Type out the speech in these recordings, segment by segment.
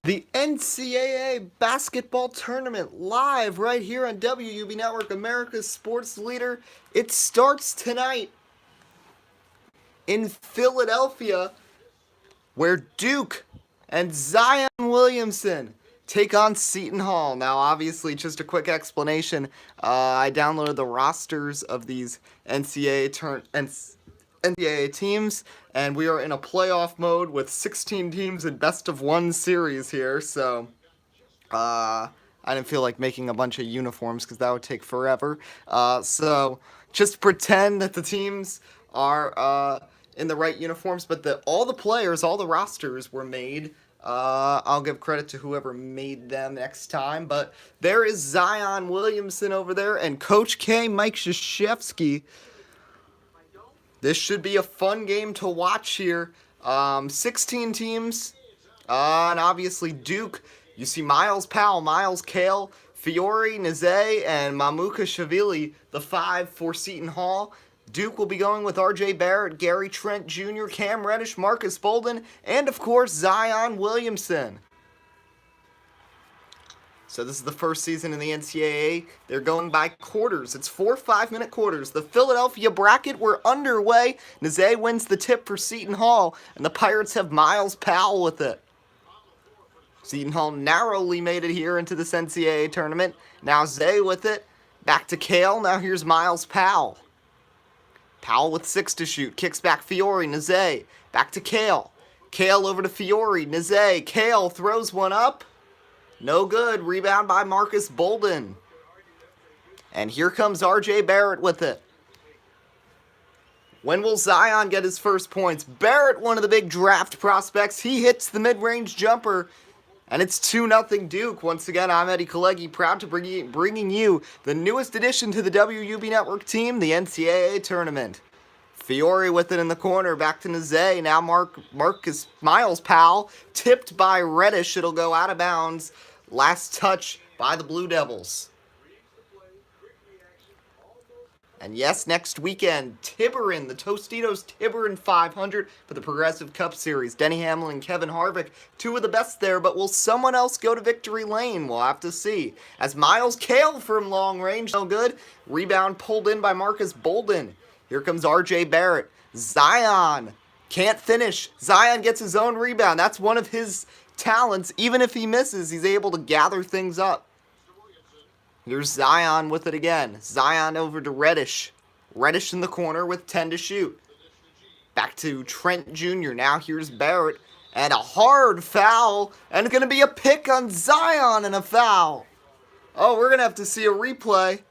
The NCAA basketball tournament live right here on WUB Network, America's sports leader. It starts tonight in Philadelphia, where Duke and Zion Williamson take on Seton Hall. Now, obviously, just a quick explanation. I downloaded the rosters of these NCAA teams, and we are in a playoff mode with 16 teams in best-of-1 series here, so I didn't feel like making a bunch of uniforms because that would take forever. So just pretend that the teams are in the right uniforms, but all the players, all the rosters were made. I'll give credit to whoever made them next time, but there is Zion Williamson over there and Coach K, Mike Krzyzewski. This should be a fun game to watch here. 16 teams, and obviously Duke. You see Myles Powell, Myles Cale, Fiore, Nze, and Mamukashvili, the 5 for Seton Hall. Duke will be going with R.J. Barrett, Gary Trent Jr., Cam Reddish, Marcus Bolden, and of course Zion Williamson. So this is the first season in the NCAA. They're going by quarters. It's 4 5-minute quarters. The Philadelphia bracket, we're underway. Nze wins the tip for Seton Hall, and the Pirates have Myles Powell with it. Seton Hall narrowly made it here into this NCAA tournament. Now Zay with it. Back to Cale. Now here's Myles Powell. Powell with 6 to shoot. Kicks back Fiore. Nze. Back to Cale. Cale over to Fiore. Nze. Cale throws one up. No good. Rebound by Marcus Bolden. And here comes R.J. Barrett with it. When will Zion get his first points? Barrett, one of the big draft prospects. He hits the mid-range jumper. And it's 2-0 Duke. Once again, I'm Eddie Kalegi, proud to bringing you the newest addition to the WUB Network team, the NCAA tournament. Fiore with it in the corner, back to Nze. Now Myles Powell, tipped by Reddish. It'll go out of bounds. Last touch by the Blue Devils. And yes, next weekend, Tiburon, the Tostitos Tiburon 500 for the Progressive Cup Series. Denny Hamlin and Kevin Harvick, 2 of the best there, but will someone else go to victory lane? We'll have to see. As Myles Cale from long range, no good. Rebound pulled in by Marcus Bolden. Here comes R.J. Barrett. Zion can't finish. Zion gets his own rebound. That's one of his talents. Even if he misses, he's able to gather things up. Here's Zion with it again. Zion over to Reddish. Reddish in the corner with 10 to shoot. Back to Trent Jr. Now here's Barrett. And a hard foul. And it's going to be a pick on Zion and a foul. Oh, we're going to have to see a replay.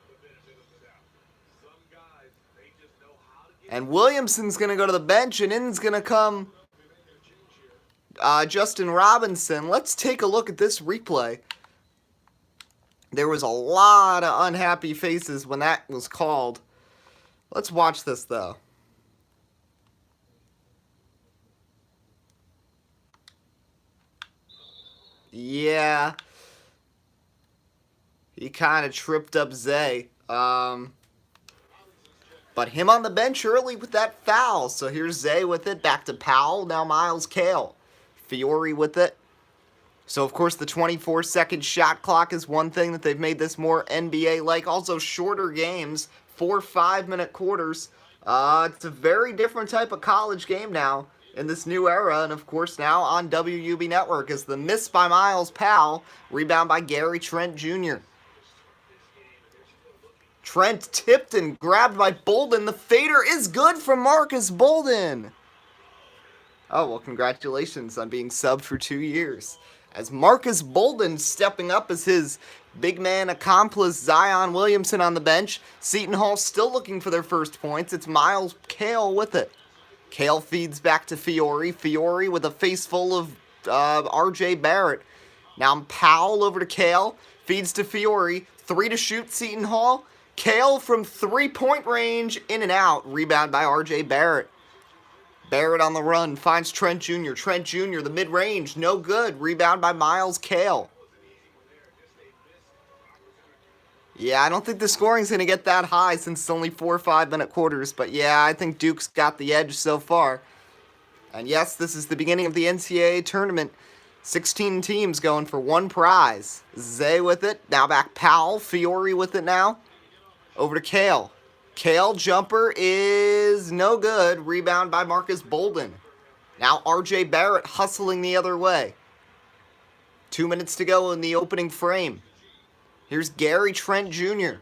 And Williamson's going to go to the bench. And in's going to come Justin Robinson. Let's take a look at this replay. There was a lot of unhappy faces when that was called. Let's watch this, though. Yeah. He kind of tripped up Zay. But him on the bench early with that foul. So here's Zay with it. Back to Powell. Now Myles Cale. Fiore with it. So, of course, the 24-second shot clock is one thing that they've made this more NBA-like. Also, shorter games, 4 5-minute quarters. It's a very different type of college game now in this new era. And, of course, now on WUB Network is the miss by Myles Powell. Rebound by Gary Trent Jr. Trent tipped and grabbed by Bolden. The fader is good from Marcus Bolden. Oh, well, congratulations on being subbed for 2 years. As Marcus Bolden stepping up as his big man accomplice, Zion Williamson on the bench. Seton Hall still looking for their first points. It's Myles Cale with it. Cale feeds back to Fiore. Fiore with a face full of R.J. Barrett. Now Powell over to Cale. Feeds to Fiore. 3 to shoot, Seton Hall. Cale from 3-point range. In and out. Rebound by R.J. Barrett. Barrett on the run, finds Trent Jr. Trent Jr., the mid-range, no good. Rebound by Myles Cale. Yeah, I don't think the scoring's going to get that high since it's only 4 5-minute quarters. But yeah, I think Duke's got the edge so far. And yes, this is the beginning of the NCAA tournament. 16 teams going for one prize. Zay with it. Now back Powell. Fiore with it now. Over to Kale. Kale jumper is no good. Rebound by Marcus Bolden. Now RJ Barrett hustling the other way. 2 minutes to go in the opening frame. Here's Gary Trent Jr.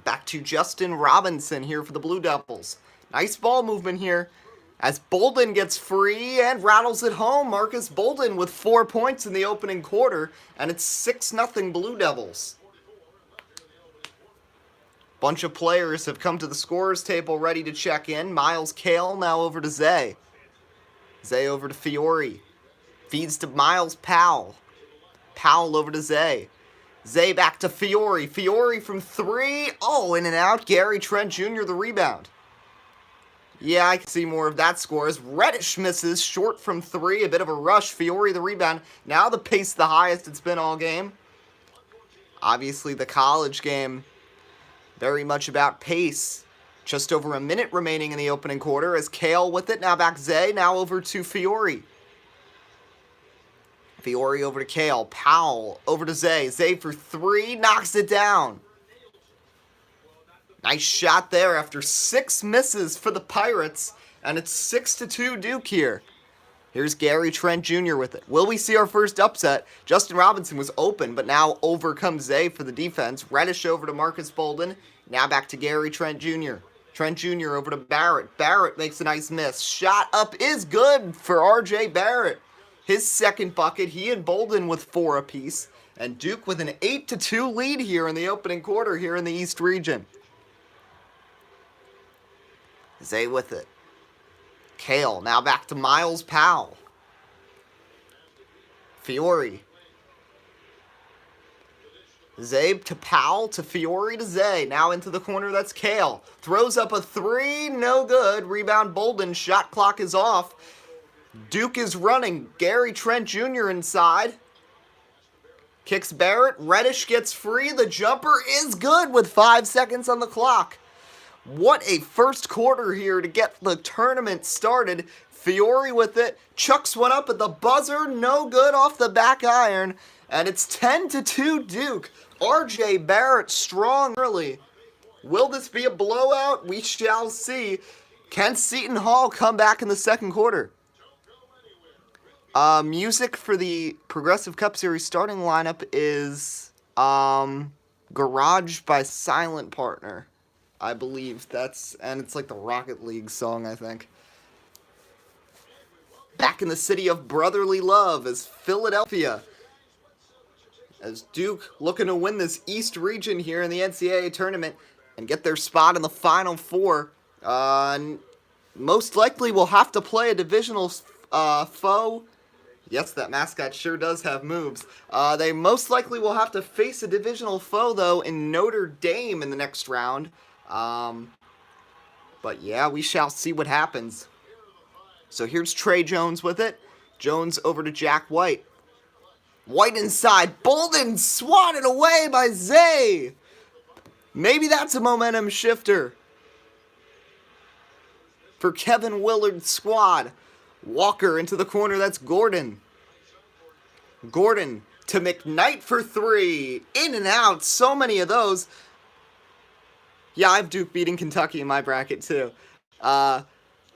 Back to Justin Robinson here for the Blue Devils. Nice ball movement here as Bolden gets free and rattles it home. Marcus Bolden with 4 points in the opening quarter, and it's 6-0 Blue Devils. Bunch of players have come to the scorer's table ready to check in. Miles Kale now over to Zay. Zay over to Fiore. Feeds to Miles Powell. Powell over to Zay. Zay back to Fiore. Fiore from three. Oh, in and out. Gary Trent Jr. the rebound. Yeah, I can see more of that score as Reddish misses short from three. A bit of a rush. Fiore the rebound. Now the pace the highest it's been all game. Obviously the college game, very much about pace. Just over a minute remaining in the opening quarter as Kale with it. Now back Zay. Now over to Fiore. Fiore over to Kale. Powell over to Zay. Zay for three. Knocks it down. Nice shot there after 6 misses for the Pirates. And it's 6-2 Duke here. Here's Gary Trent Jr. with it. Will we see our first upset? Justin Robinson was open, but now over comes Zay for the defense. Reddish over to Marcus Bolden. Now back to Gary Trent Jr. Trent Jr. over to Barrett. Barrett makes a nice miss. Shot up is good for RJ Barrett. His second bucket. He and Bolden with 4 apiece. And Duke with an 8-2 lead here in the opening quarter here in the East region. Zay with it. Kale, now back to Miles Powell. Fiore. Zay to Powell, to Fiore to Zay. Now into the corner, that's Kale. Throws up a three, no good. Rebound Bolden, shot clock is off. Duke is running. Gary Trent Jr. inside. Kicks Barrett. Reddish gets free. The jumper is good with 5 seconds on the clock. What a first quarter here to get the tournament started. Fiore with it. Chucks one up at the buzzer. No good off the back iron. And it's 10-2 Duke. RJ Barrett strong early. Will this be a blowout? We shall see. Can Seton Hall come back in the second quarter? Music for the Progressive Cup Series starting lineup is Garage by Silent Partner. I believe and it's like the Rocket League song, I think. Back in the city of brotherly love is Philadelphia. As Duke looking to win this East region here in the NCAA tournament and get their spot in the Final Four. Most likely will have to play a divisional foe. Yes, that mascot sure does have moves. They most likely will have to face a divisional foe, though, in Notre Dame in the next round. But yeah, we shall see what happens. So here's Trey Jones with it. Jones over to Jack White. White inside. Bolden swatted away by Zay. Maybe that's a momentum shifter for Kevin Willard's squad. Walker into the corner. That's Gordon. Gordon to McKnight for three. In and out. So many of those. Yeah, I have Duke beating Kentucky in my bracket too.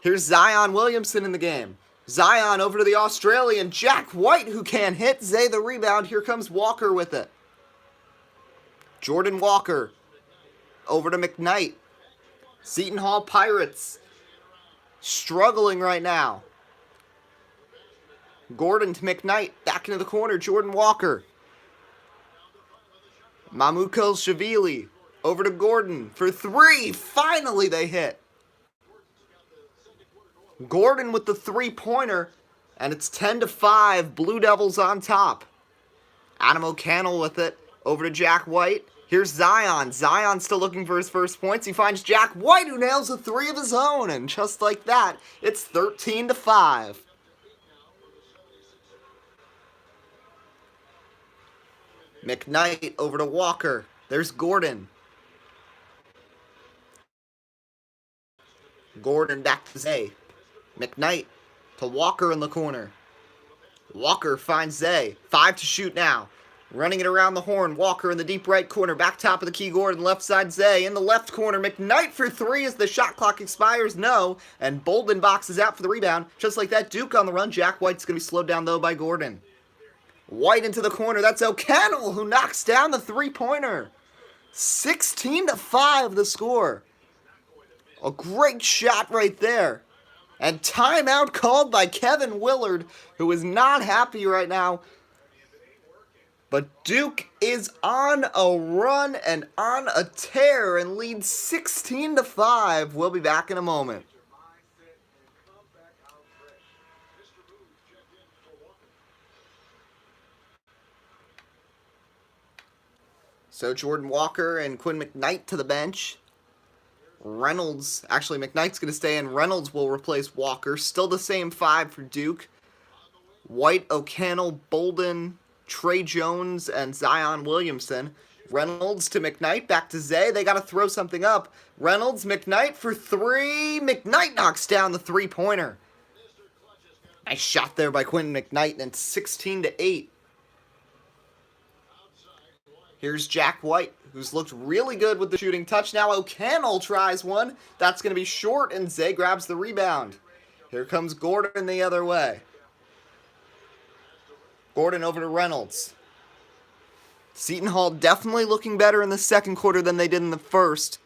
Here's Zion Williamson in the game. Zion over to the Australian. Jack White who can't hit. Zay the rebound. Here comes Walker with it. Jordan Walker over to McKnight. Seton Hall Pirates struggling right now. Gordon to McKnight. Back into the corner. Jordan Walker. Mamukel Shavili. Over to Gordon for three. Finally they hit. Gordon with the three-pointer. And it's 10-5. Blue Devils on top. Adam O'Connell with it. Over to Jack White. Here's Zion. Zion still looking for his first points. He finds Jack White who nails a three of his own. And just like that, it's 13-5. McKnight over to Walker. There's Gordon. Gordon back to Zay. McKnight to Walker in the corner. Walker finds Zay. 5 to shoot now. Running it around the horn. Walker in the deep right corner. Back top of the key, Gordon. Left side, Zay. In the left corner, McKnight for 3 as the shot clock expires. No. And Bolden boxes out for the rebound. Just like that, Duke on the run. Jack White's going to be slowed down, though, by Gordon. White into the corner. That's O'Connell who knocks down the three-pointer. 16-5 the score. A great shot right there. And timeout called by Kevin Willard, who is not happy right now. But Duke is on a run and on a tear and leads 16-5. We'll be back in a moment. So Jordan Walker and Quinn McKnight to the bench. Reynolds, actually McKnight's going to stay in. Reynolds will replace Walker. Still the same 5 for Duke. White, O'Connell, Bolden, Trey Jones, and Zion Williamson. Reynolds to McKnight, back to Zay. They got to throw something up. Reynolds, McKnight for 3. McKnight knocks down the three-pointer. Nice shot there by Quinn McKnight, and it's 16-8. Here's Jack White, who's looked really good with the shooting touch. Now O'Connell tries one. That's going to be short, and Zay grabs the rebound. Here comes Gordon the other way. Gordon over to Reynolds. Seton Hall definitely looking better in the second quarter than they did in the first.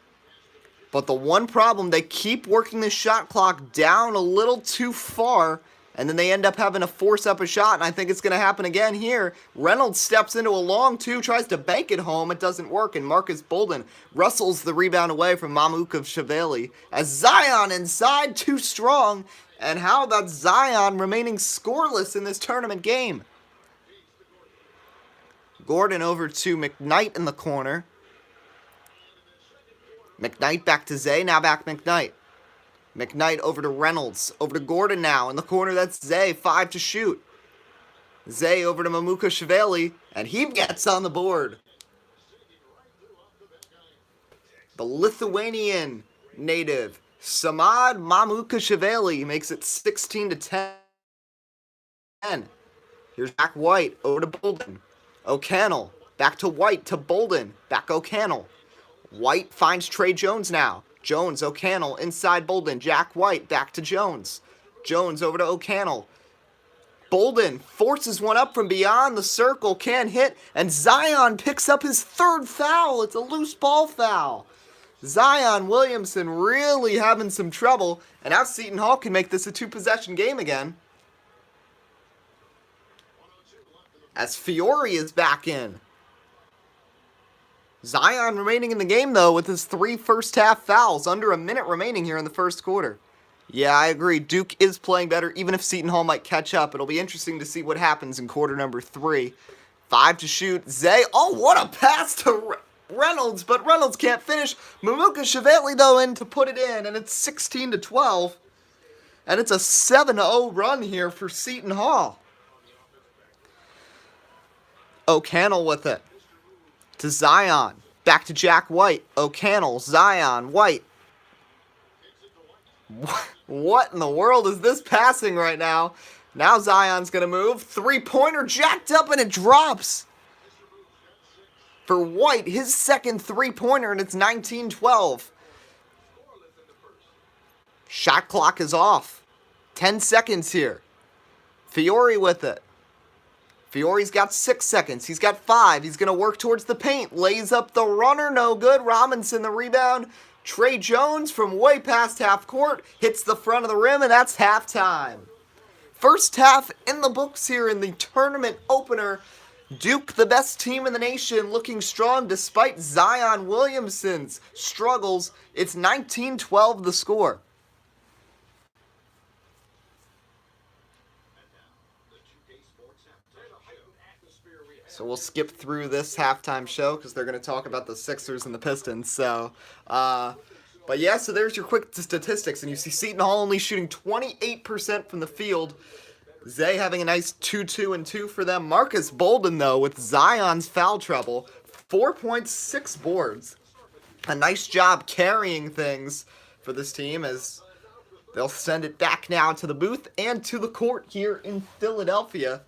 But the one problem, they keep working the shot clock down a little too far, and then they end up having to force up a shot, and I think it's going to happen again here. Reynolds steps into a long two, tries to bank it home. It doesn't work, and Marcus Bolden wrestles the rebound away from Mamukelashvili. As Zion inside, too strong. And how about Zion remaining scoreless in this tournament game? Gordon over to McKnight in the corner. McKnight back to Zay, now back McKnight. McKnight over to Reynolds, over to Gordon now. In the corner, that's Zay, 5 to shoot. Zay over to Mamukelashvili, and he gets on the board. The Lithuanian native, Samad Mamukelashvili, makes it 16-10. Here's Jack White, over to Bolden. O'Connell, back to White, to Bolden, back O'Connell. White finds Trey Jones now. Jones, O'Connell, inside Bolden. Jack White, back to Jones. Jones over to O'Connell. Bolden forces one up from beyond the circle, can't hit, and Zion picks up his 3rd foul. It's a loose ball foul. Zion Williamson really having some trouble, and now Seton Hall can make this a 2-possession game again. As Fiore is back in. Zion remaining in the game, though, with his 3 first-half fouls. Under a minute remaining here in the first quarter. Yeah, I agree. Duke is playing better, even if Seton Hall might catch up. It'll be interesting to see what happens in quarter number 3. 5 to shoot. Zay. Oh, what a pass to Reynolds, but Reynolds can't finish. Mamukelashvili, though, in to put it in, and it's 16-12. And it's a 7-0 run here for Seton Hall. O'Connell with it. To Zion. Back to Jack White. O'Connell. Zion. White. What in the world is this passing right now? Now Zion's going to move. 3-pointer jacked up and it drops. For White, his 2nd 3-pointer, and it's 19-12. Shot clock is off. 10 seconds here. Fiore with it. Fiore's got 6 seconds. He's got 5. He's going to work towards the paint. Lays up the runner. No good. Robinson the rebound. Trey Jones from way past half court hits the front of the rim, and that's halftime. First half in the books here in the tournament opener. Duke, the best team in the nation, looking strong despite Zion Williamson's struggles. It's 19-12 the score. So we'll skip through this halftime show because they're going to talk about the Sixers and the Pistons. So, but yeah, so there's your quick statistics. And you see Seton Hall only shooting 28% from the field. Zay having a nice 2-2-2 for them. Marcus Bolden, though, with Zion's foul trouble, 4.6 boards. A nice job carrying things for this team as they'll send it back now to the booth and to the court here in Philadelphia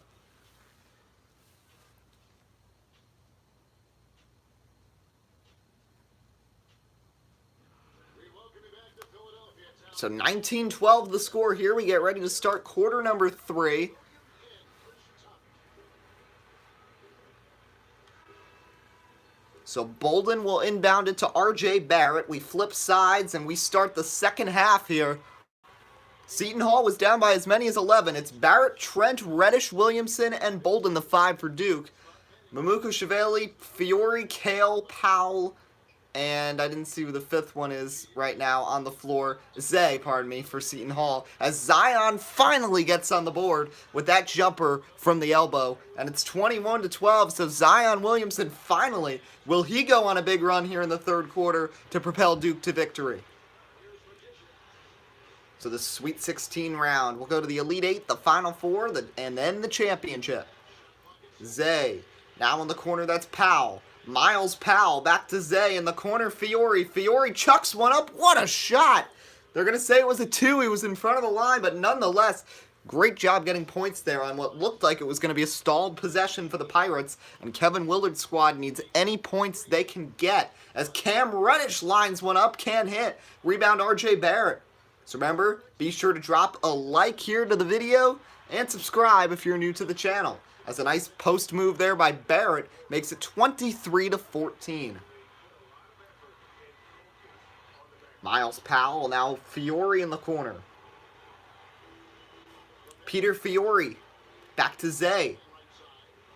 So 19-12 the score here. We get ready to start quarter number 3. So Bolden will inbound it to R.J. Barrett. We flip sides and we start the second half here. Seton Hall was down by as many as 11. It's Barrett, Trent, Reddish, Williamson, and Bolden, the 5 for Duke. Mamukelashvili, Fiore, Kale, Powell, and I didn't see who the 5th one is right now on the floor. Zay, pardon me, for Seton Hall. As Zion finally gets on the board with that jumper from the elbow. And it's 21-12, so Zion Williamson finally, will he go on a big run here in the third quarter to propel Duke to victory? So the Sweet 16 round. We'll go to the Elite 8, the Final 4, and then the championship. Zay. Now in the corner, that's Powell. Miles Powell back to Zay in the corner. Fiore. Fiore chucks one up. What a shot! They're going to say it was a 2. He was in front of the line, but nonetheless, great job getting points there on what looked like it was going to be a stalled possession for the Pirates. And Kevin Willard's squad needs any points they can get. As Cam Reddish lines one up, can't hit. Rebound R.J. Barrett. So remember, be sure to drop a like here to the video and subscribe if you're new to the channel. As a nice post move there by Barrett makes it 23-14. Miles Powell, now Fiore in the corner. Peter Fiore, back to Zay.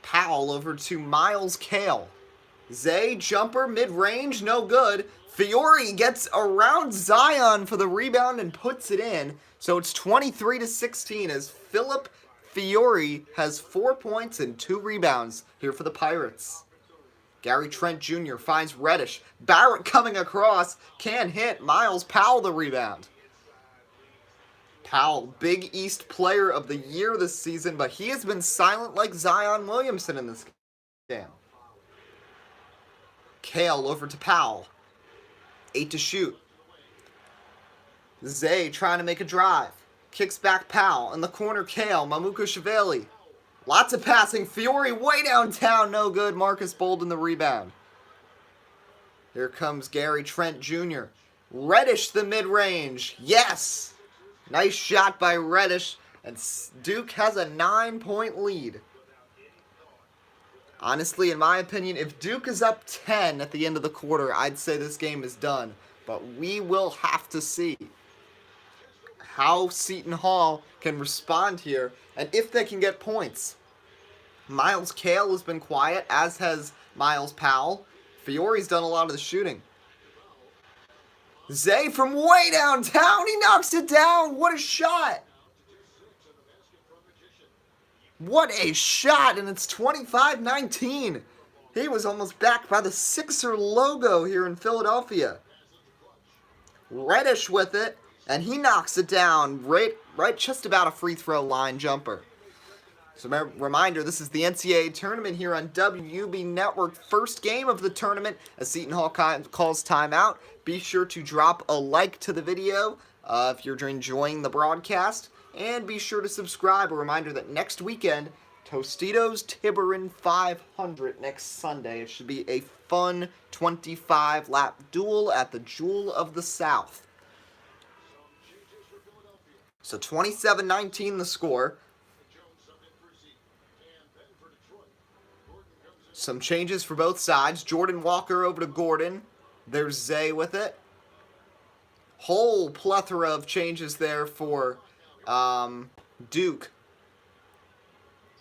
Powell over to Miles Kale. Zay, jumper, mid-range, no good. Fiore gets around Zion for the rebound and puts it in. So it's 23-16 as Philip Fiore has 4 points and 2 rebounds here for the Pirates. Gary Trent Jr. finds Reddish. Barrett coming across. Can't hit. Miles Powell the rebound. Powell, Big East Player of the Year this season, but he has been silent like Zion Williamson in this game. Kale over to Powell. 8 to shoot. Zay trying to make a drive. Kicks back Powell. In the corner, Kale. Mamukelashvili. Lots of passing. Fiore way downtown. No good. Marcus Bolden the rebound. Here comes Gary Trent Jr. Reddish the mid-range. Yes! Nice shot by Reddish. And Duke has a 9-point lead. Honestly, in my opinion, if Duke is up 10 at the end of the quarter, I'd say this game is done. But we will have to see how Seton Hall can respond here, and if they can get points. Miles Kale has been quiet, as has Miles Powell. Fiore's done a lot of the shooting. Zay from way downtown, he knocks it down. What a shot! What a shot, and it's 25-19. He was almost backed by the Sixer logo here in Philadelphia. Reddish with it. And he knocks it down right just about a free throw line jumper. So reminder, this is the NCAA tournament here on WUB Network. First game of the tournament as Seton Hall calls timeout. Be sure to drop a like to the video if you're enjoying the broadcast. And be sure to subscribe. A reminder that next weekend, Tostitos Tiburon 500 next Sunday. It should be a fun 25-lap duel at the Jewel of the South. So 27-19 the score. Some changes for both sides. Jordan Walker over to Gordon. There's Zay with it. Whole plethora of changes there for Duke.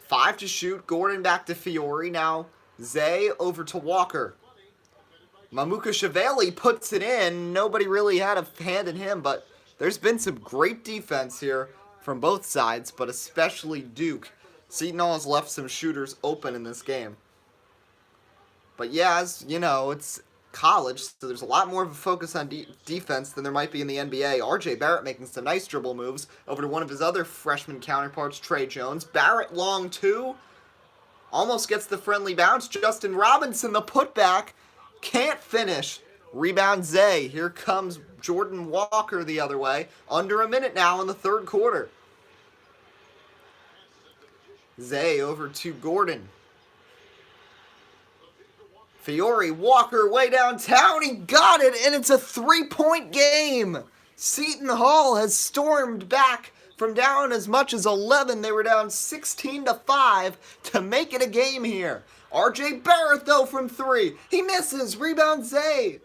5 to shoot. Gordon back to Fiore. Now Zay over to Walker. Mamukelashvili puts it in. Nobody really had a hand in him, but there's been some great defense here from both sides, but especially Duke. Seton Hall has left some shooters open in this game. But yeah, as you know, it's college, so there's a lot more of a focus on defense than there might be in the NBA. R.J. Barrett making some nice dribble moves over to one of his other freshman counterparts, Trey Jones. Barrett long two. Almost gets the friendly bounce. Justin Robinson, the putback. Can't finish. Rebound Zay. Here comes Jordan Walker the other way. Under a minute now in the third quarter. Zay over to Gordon. Fiore, Walker way downtown. He got it, and it's a 3-point game. Seton Hall has stormed back from down as much as 11. They were down 16-5 to make it a game here. R.J. Barrett, though, from 3. He misses. Rebound Zay.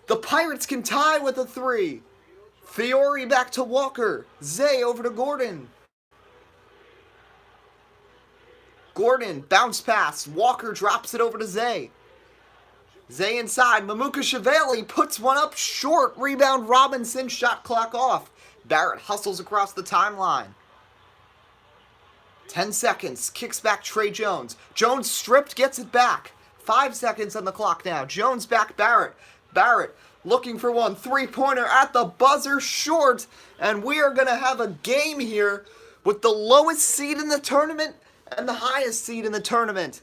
The Pirates can tie with a 3. Fiore back to Walker. Zay over to Gordon. Gordon, bounce pass. Walker drops it over to Zay. Zay inside. Mamukelashvili puts one up short. Rebound Robinson. Shot clock off. Barrett hustles across the timeline. 10 seconds. Kicks back Tre Jones. Jones stripped. Gets it back. 5 seconds on the clock now. Jones back Barrett. Barrett looking for one. Three-pointer at the buzzer. Short. And we are going to have a game here with the lowest seed in the tournament and the highest seed in the tournament.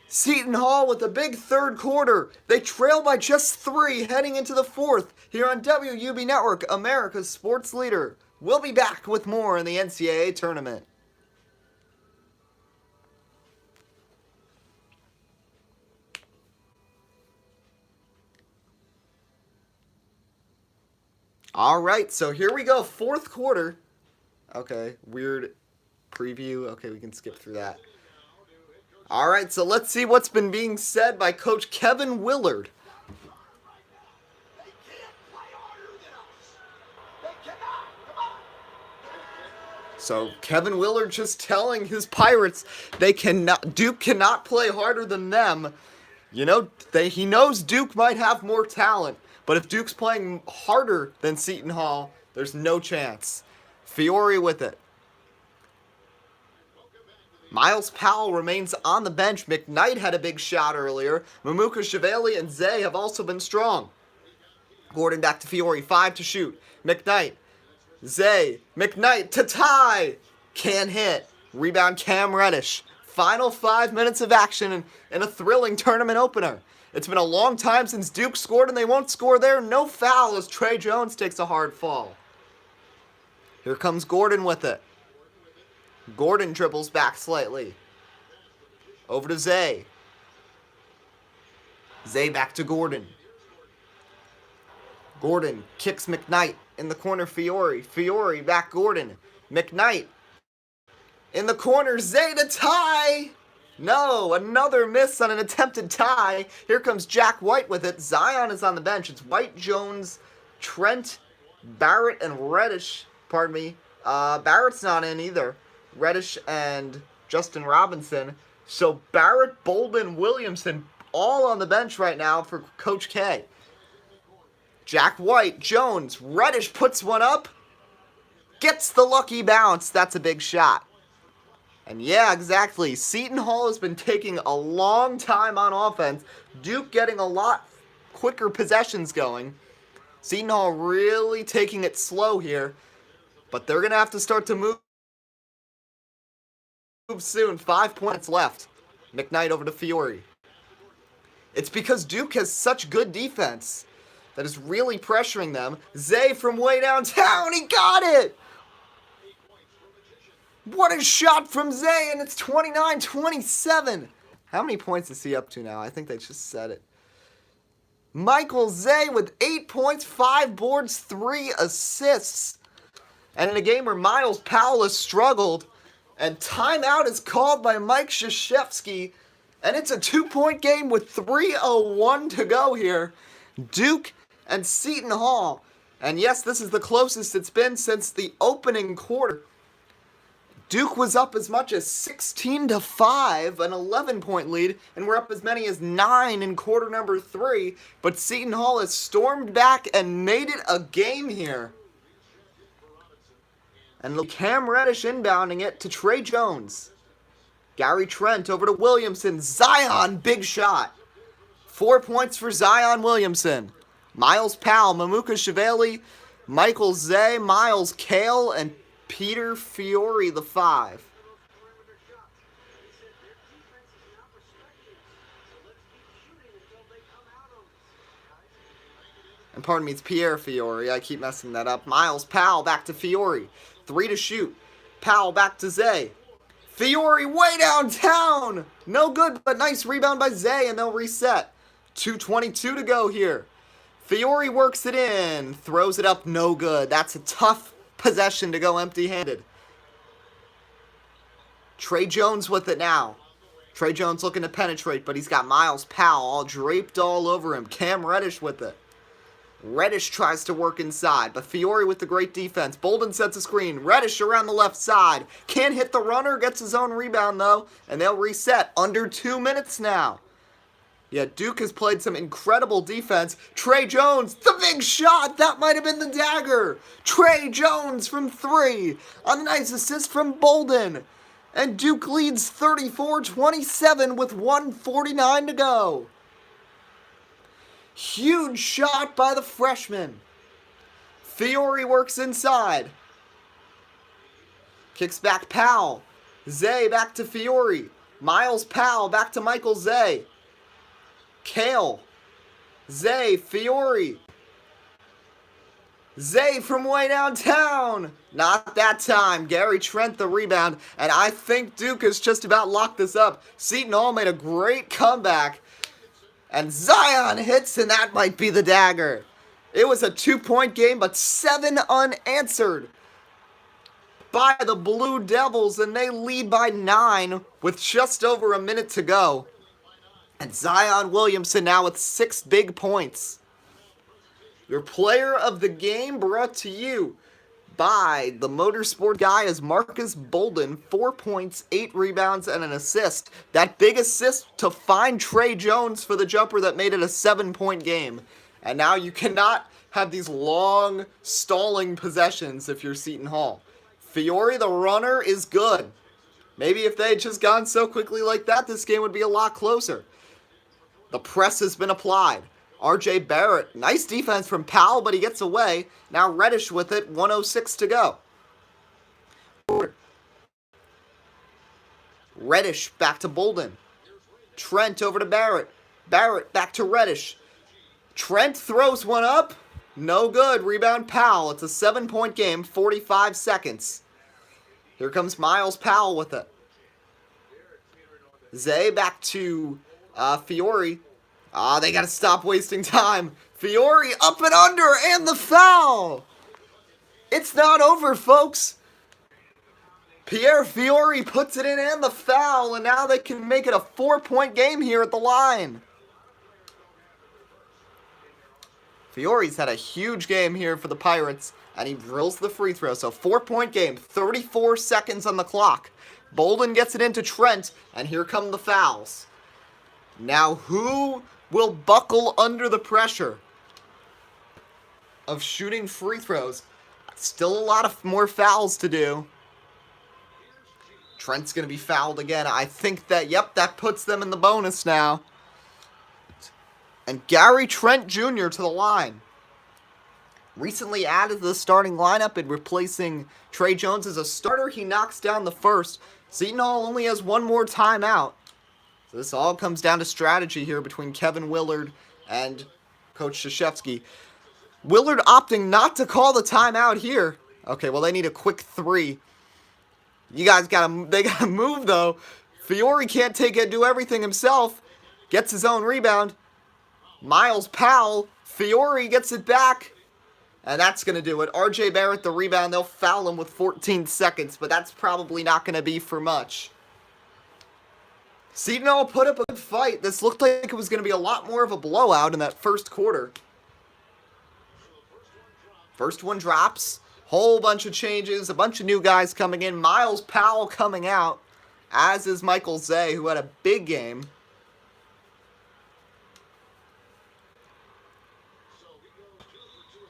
Seton Hall with a big third quarter. They trail by just 3 heading into the fourth here on WUB Network, America's sports leader. We'll be back with more in the NCAA tournament. All right, so here we go, fourth quarter. Okay, weird preview. Okay, we can skip through that. All right, so let's see what's been being said by Coach Kevin Willard. So Kevin Willard just telling his Pirates Duke cannot play harder than them. You know, he knows Duke might have more talent, but if Duke's playing harder than Seton Hall, there's no chance. Fiore with it. Myles Powell remains on the bench. McKnight had a big shot earlier. Mamukelashvili and Zay have also been strong. Gordon back to Fiore. 5 to shoot. McKnight. Zay. McKnight to tie. Can't hit. Rebound Cam Reddish. Final 5 minutes of action in a thrilling tournament opener. It's been a long time since Duke scored, and they won't score there. No foul as Tre Jones takes a hard fall. Here comes Gordon with it. Gordon dribbles back slightly. Over to Zay. Zay back to Gordon. Gordon kicks McKnight in the corner. Fiore. Fiore back Gordon. McKnight in the corner. Zay to tie. No, another miss on an attempted tie. Here comes Jack White with it. Zion is on the bench. It's White, Jones, Trent, Barrett, and Reddish. Pardon me. Barrett's not in either. Reddish and Justin Robinson. So Barrett, Bolden, Williamson, all on the bench right now for Coach K. Jack White, Jones, Reddish puts one up. Gets the lucky bounce. That's a big shot. And yeah, exactly. Seton Hall has been taking a long time on offense. Duke getting a lot quicker possessions going. Seton Hall really taking it slow here. But they're going to have to start to move soon. 5 points left. McKnight over to Fiore. It's because Duke has such good defense that is really pressuring them. Zay from way downtown. He got it! What a shot from Zay, and it's 29-27. How many points is he up to now? I think they just said it. Michael Zay with 8 points, 5 boards, 3 assists. And in a game where Myles Powell has struggled, and timeout is called by Mike Krzyzewski, and it's a 2-point game with 3:01 to go here. Duke and Seton Hall. And yes, this is the closest it's been since the opening quarter. Duke was up as much as 16-5, an 11-point lead, and we're up as many as 9 in quarter number 3. But Seton Hall has stormed back and made it a game here. And Cam Reddish inbounding it to Tre Jones. Gary Trent over to Williamson. Zion, big shot. 4 points for Zion Williamson. Myles Powell, Mamukelashvili, Michael Zay, Miles Kale, and Peter Fiore, the 5. And pardon me, it's Pierre Fiore. I keep messing that up. Myles Powell back to Fiore. 3 to shoot. Powell back to Zay. Fiore way downtown. No good, but nice rebound by Zay, and they'll reset. 2:22 to go here. Fiore works it in, throws it up, no good. That's a tough possession to go empty-handed. Tre Jones with it now. Tre Jones looking to penetrate, but he's got Myles Powell all draped all over him. Cam Reddish with it. Reddish tries to work inside, but Fiore with the great defense. Bolden sets a screen. Reddish around the left side. Can't hit the runner, gets his own rebound though, and they'll reset. Under 2 minutes now. Yeah, Duke has played some incredible defense. Tre Jones, the big shot! That might have been the dagger! Tre Jones from 3. A nice assist from Bolden. And Duke leads 34-27 with 1:49 to go. Huge shot by the freshman. Fiore works inside. Kicks back Powell. Zay back to Fiore. Myles Powell back to Michael Zay. Kale. Zay, Fiore. Zay from way downtown. Not that time. Gary Trent the rebound. And I think Duke has just about locked this up. Seton Hall made a great comeback. And Zion hits, and that might be the dagger. It was a 2-point game, but 7 unanswered by the Blue Devils, and they lead by 9 with just over a minute to go. And Zion Williamson now with 6 big points. Your player of the game brought to you by the Motorsport guy is Marcus Bolden. 4 points, 8 rebounds, and an assist. That big assist to find Tre Jones for the jumper that made it a 7-point game. And now you cannot have these long, stalling possessions if you're Seton Hall. Fiore, the runner, is good. Maybe if they had just gone so quickly like that, this game would be a lot closer. The press has been applied. R.J. Barrett, nice defense from Powell, but he gets away. Now Reddish with it, 1:06 to go. Reddish back to Bolden. Trent over to Barrett. Barrett back to Reddish. Trent throws one up. No good. Rebound Powell. It's a 7-point game, 45 seconds. Here comes Myles Powell with it. Zay back to Fiore. They got to stop wasting time. Fiore up and under, and the foul! It's not over, folks. Pierre Fiore puts it in and the foul, and now they can make it a 4-point game here at the line. Fiore's had a huge game here for the Pirates, and he drills the free throw. So 4-point game, 34 seconds on the clock. Bolden gets it into Trent, and here come the fouls. Now who will buckle under the pressure of shooting free throws? Still a lot of more fouls to do. Trent's going to be fouled again. I think that, yep, that puts them in the bonus now. And Gary Trent Jr. to the line. Recently added to the starting lineup and replacing Tre Jones as a starter. He knocks down the first. Seton Hall only has one more timeout. So this all comes down to strategy here between Kevin Willard and Coach Krzyzewski. Willard opting not to call the timeout here. Okay, well, they need a quick 3. You guys they gotta move though. Fiore can't take it, do everything himself. Gets his own rebound. Myles Powell, Fiore gets it back. And that's going to do it. R.J. Barrett, the rebound. They'll foul him with 14 seconds, but that's probably not going to be for much. Seton Hall put up a good fight. This looked like it was going to be a lot more of a blowout in that first quarter. First one drops. Whole bunch of changes. A bunch of new guys coming in. Myles Powell coming out, as is Michael Zay, who had a big game.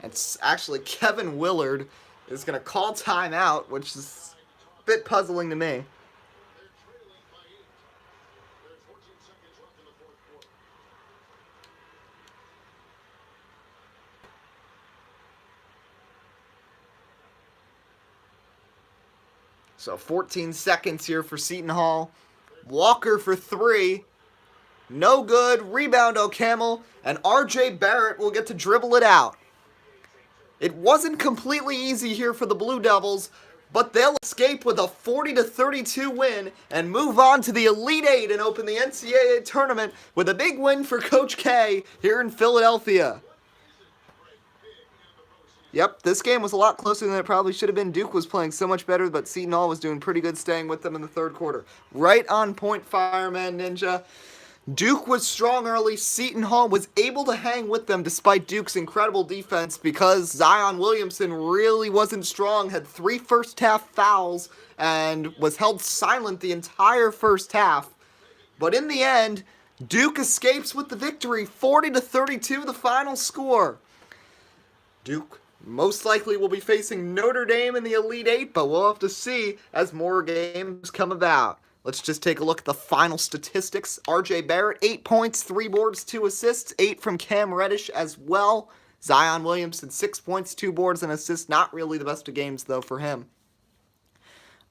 It's actually Kevin Willard is going to call timeout, which is a bit puzzling to me. So 14 seconds here for Seton Hall. Walker for 3. No good. Rebound O'Camel. And R.J. Barrett will get to dribble it out. It wasn't completely easy here for the Blue Devils, but they'll escape with a 40-32 win and move on to the Elite Eight and open the NCAA tournament with a big win for Coach K here in Philadelphia. Yep, this game was a lot closer than it probably should have been. Duke was playing so much better, but Seton Hall was doing pretty good staying with them in the third quarter. Right on point, Fireman Ninja. Duke was strong early. Seton Hall was able to hang with them despite Duke's incredible defense because Zion Williamson really wasn't strong, had 3 first-half fouls, and was held silent the entire first half. But in the end, Duke escapes with the victory, 40-32, the final score. Duke most likely will be facing Notre Dame in the Elite Eight, but we'll have to see as more games come about. Let's just take a look at the final statistics. R.J. Barrett, 8 points, 3 boards, 2 assists, 8 from Cam Reddish as well. Zion Williamson, 6 points, 2 boards, and assists. Not really the best of games, though, for him.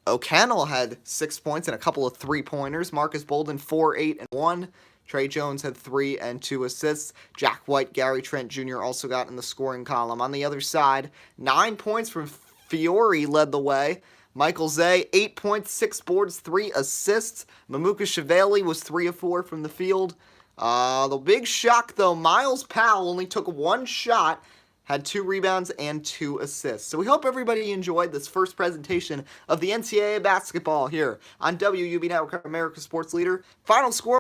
O'Connell had 6 points and a couple of 3-pointers. Marcus Bolden, 4, 8, and 1. Trey Jones had 3 and 2 assists. Jack White, Gary Trent Jr. also got in the scoring column. On the other side, 9 points from Fiore led the way. Michael Zay, 8 points, 6 boards, 3 assists. Mamuka Chevali was 3 of 4 from the field. The big shock, though, Miles Powell only took 1 shot, had 2 rebounds and 2 assists. So we hope everybody enjoyed this first presentation of the NCAA basketball here on WUB Network, America's Sports Leader. Final score.